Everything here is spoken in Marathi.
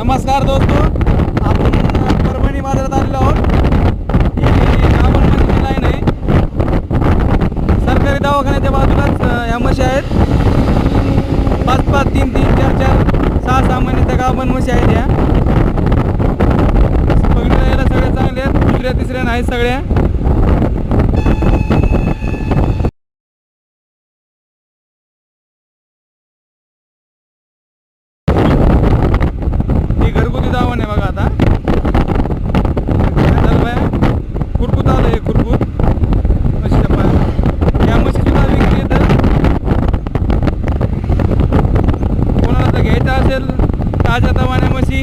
नमस्कार दोस्तो, आपण परभणी बाजारात आलेलो आहोत. ही गाभण म्हशीची लाईन आहे. सरकारी दवाखान्याच्या बाजूलाच ह्या म्हशी आहेत. 5-5, 3-3, 4-4, 6-6 महिन्याच्या गाभण म्हशी आहेत. ह्या पहिल्या याला सगळ्या चांगल्या आहेत, दुसऱ्या तिसऱ्या नाहीत सगळ्या. घरगुती दावण आहे बघा. आता काय झालं बाया, कुरकुत आलं आहे. कुरकुत म्हशीच्या पाया, या म्हशी सुद्धा विक्री येतं. कोणाला जर घ्यायचं असेल ताज्या दवाण्या म्हशी